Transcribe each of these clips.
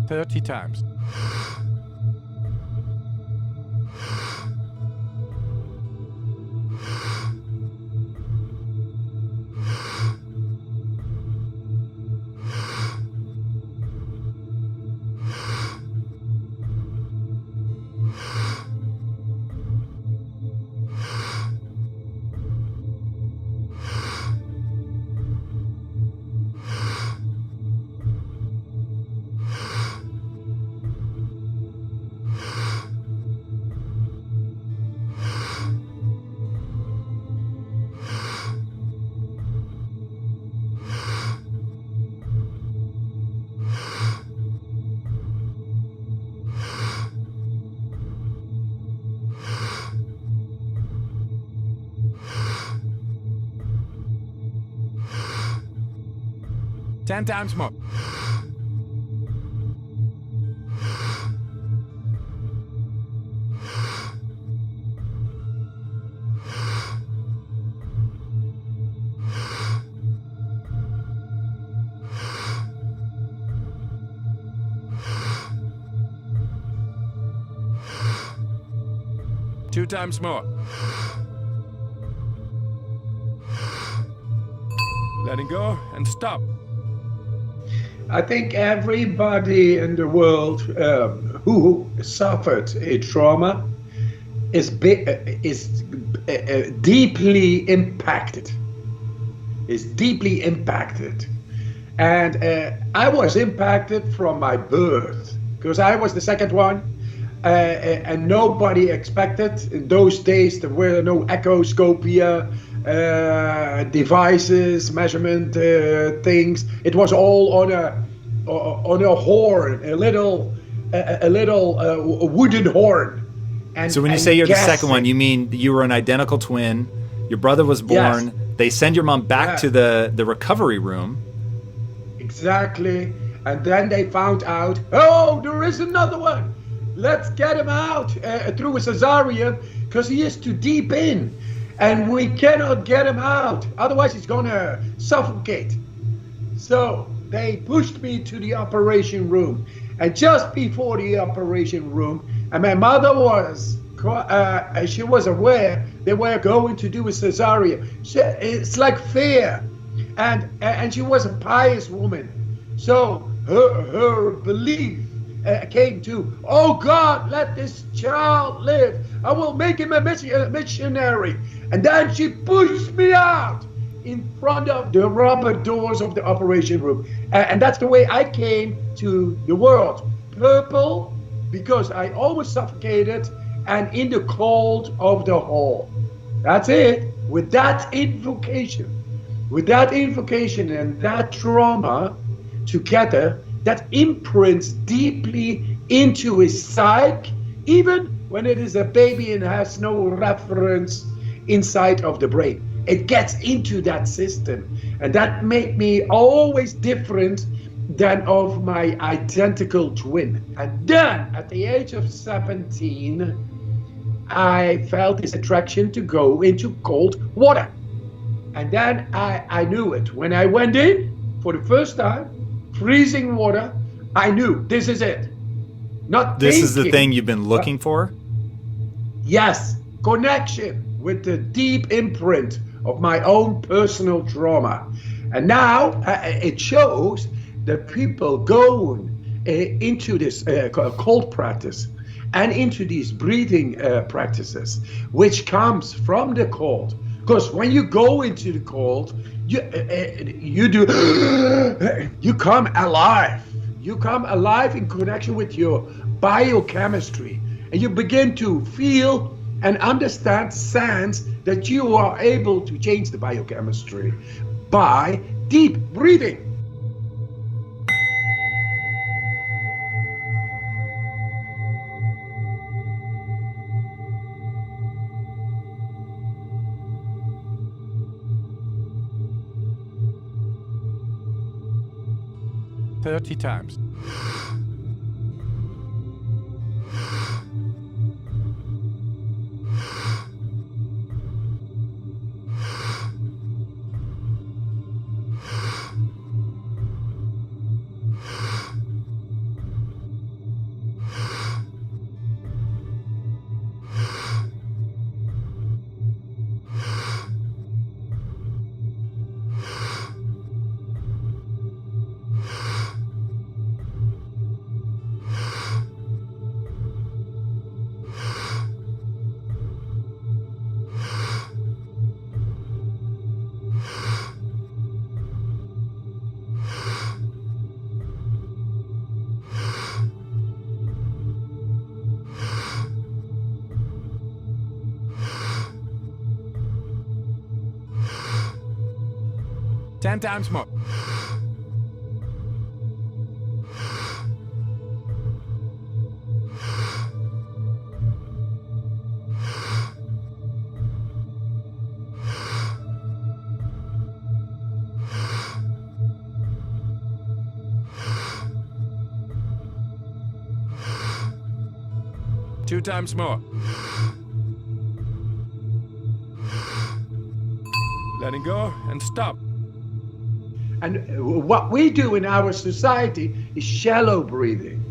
30 times. Ten times more. Two times more. Letting go and stop. I think everybody in the world who suffered a trauma is deeply impacted. Is deeply impacted, and I was impacted from my birth because I was the second one, and nobody expected. In those days, there were no echoscopia devices, measurement things. It was all on a horn, a little wooden horn. And so when you say you're the second one, you mean you were an identical twin. Your brother was born. Yes. They send your mom back to the recovery room. Exactly. And then they found out, oh, there is another one. Let's get him out through a cesarean because he is too deep in. And we cannot get him out. Otherwise, he's going to suffocate. So they pushed me to the operation room. And just before the operation room, and my mother was, she was aware they were going to do a cesarean. It's like fear. And she was a pious woman. So her belief came to, oh God, let this child live. I will make him a missionary. And then she pushed me out in front of the rubber doors of the operation room. And that's the way I came to the world. Purple, because I almost suffocated, and in the cold of the hall. That's it. With that invocation and that trauma together, that imprints deeply into his psyche, even when it is a baby and has no reference inside of the brain. It gets into that system, and that made me always different than of my identical twin. And then at the age of 17, I felt this attraction to go into cold water. And then I knew it. When I went in for the first time, freezing water, I knew this is it. Not this thinking, is the thing you've been looking for? Yes, connection with the deep imprint of my own personal trauma. And now it shows that people go into this cold practice and into these breathing practices, which comes from the cold. Because when you go into the cold, you come alive. You come alive in connection with your biochemistry, and you begin to feel and understand, sense that you are able to change the biochemistry by deep breathing. Thirty times. 10 times more. Two times more. Letting go and stop. And what we do in our society is shallow breathing.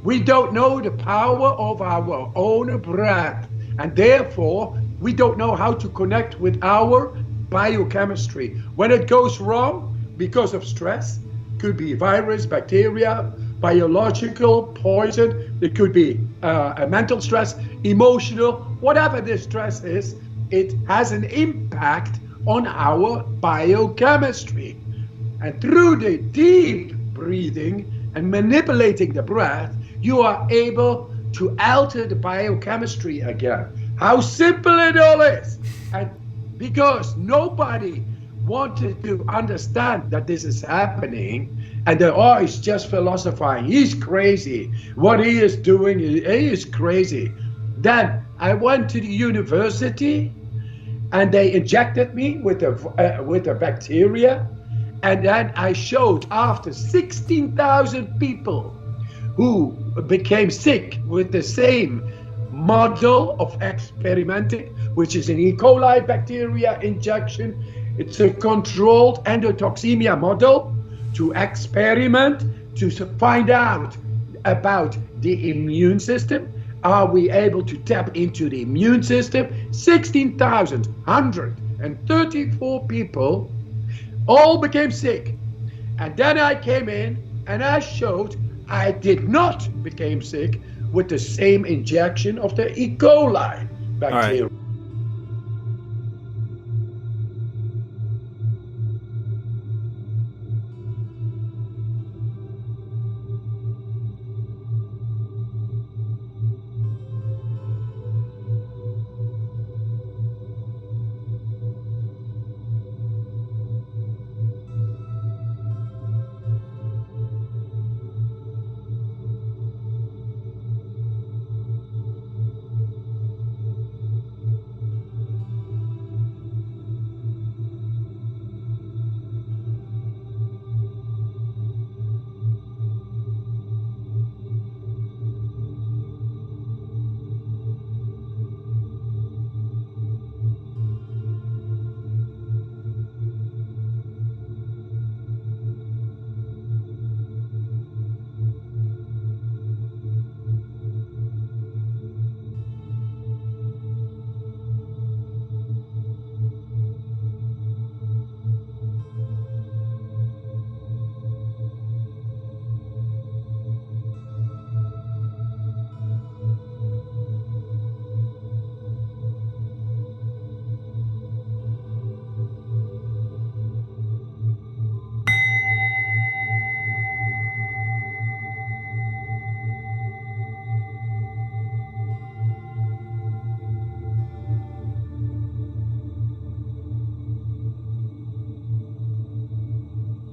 We don't know the power of our own breath, and therefore we don't know how to connect with our biochemistry. When it goes wrong because of stress, could be virus, bacteria, biological poison, it could be a mental stress, emotional, whatever the stress is, it has an impact on our biochemistry. And through the deep breathing and manipulating the breath, you are able to alter the biochemistry again. How simple it all is. And because nobody wanted to understand that this is happening, and they're always just philosophizing, he's crazy, what he is doing, he is crazy. Then I went to the university and they injected me with a bacteria, and then I showed after 16,000 people who became sick with the same model of experimenting, which is an E. coli bacteria injection. It's a controlled endotoxemia model to experiment, to find out about the immune system. Are we able to tap into the immune system? 16,134 people all became sick. And then I came in and I showed I did not become sick with the same injection of the E. coli bacteria.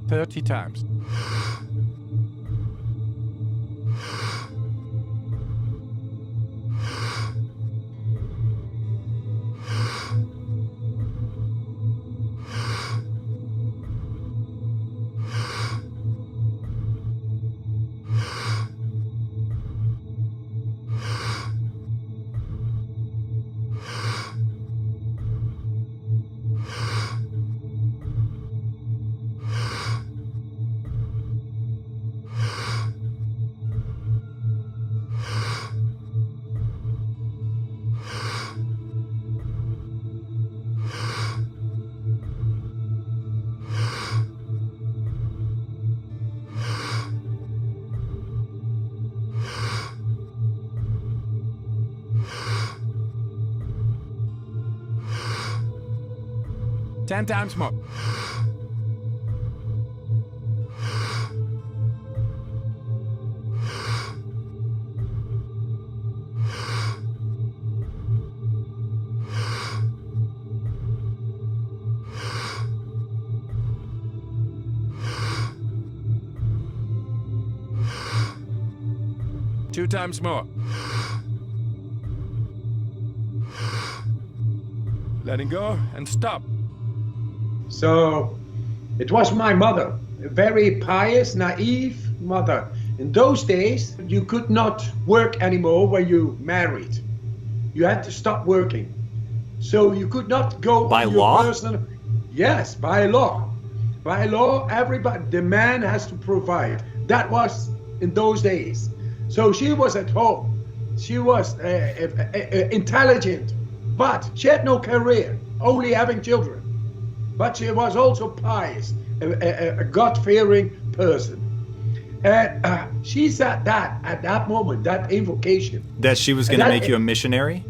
30 times. Ten times more. 2 times more. Letting go and stop. So it was my mother, a very pious, naive mother. In those days, you could not work anymore when you married. You had to stop working. So you could not go by on law? your personal. Yes, by law. By law, everybody, the man has to provide. That was in those days. So she was at home. She was intelligent, but she had no career, only having children. But she was also pious, a God-fearing person. And she said that at that moment, that invocation. That she was going to make you a missionary?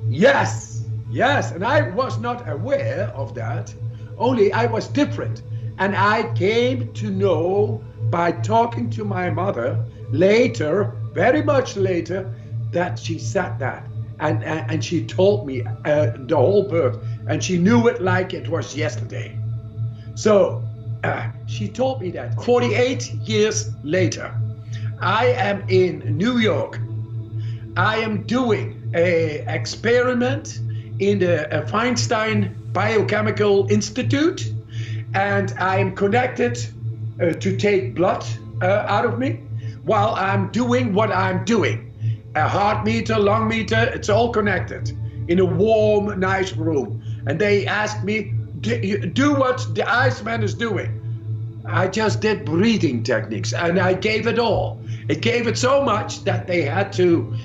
Yes, yes. And I was not aware of that. Only I was different. And I came to know by talking to my mother later, very much later, that she said that. And she told me the whole birth. And she knew it like it was yesterday. So she told me that 48 years later, I am in New York. I am doing an experiment in the Feinstein Biochemical Institute, and I'm connected to take blood out of me while I'm doing what I'm doing. A heart meter, lung meter, it's all connected in a warm, nice room. And they asked me, do what the Iceman is doing. I just did breathing techniques and I gave it all. It gave it so much that they had to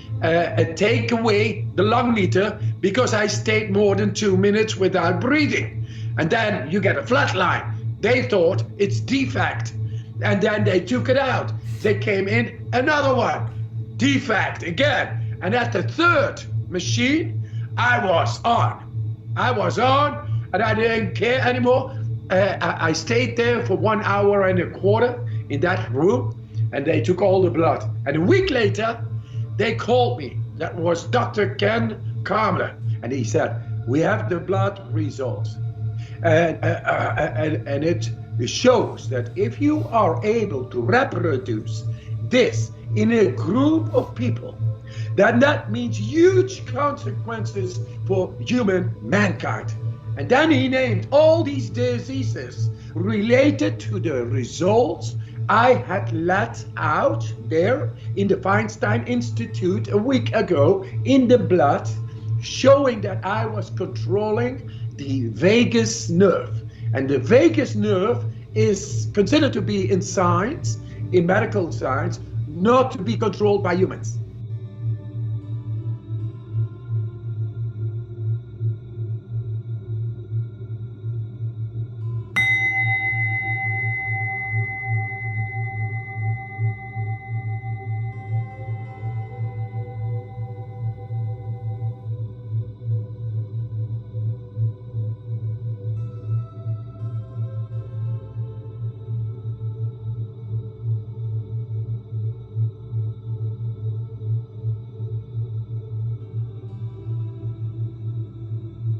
take away the lung meter because I stayed more than 2 minutes without breathing. And then you get a flat line. They thought it's defect. And then they took it out. They came in, another one, defect again. And at the third machine, I was on. And I didn't care anymore. I stayed there for 1 hour and a quarter in that room, and they took all the blood. And a week later, they called me. That was Dr. Ken Kamler. And he said, we have the blood results. And it shows that if you are able to reproduce this in a group of people, then that means huge consequences for mankind. And then he named all these diseases related to the results I had let out there in the Feinstein Institute a week ago in the blood, showing that I was controlling the vagus nerve. And the vagus nerve is considered to be in science, in medical science, not to be controlled by humans.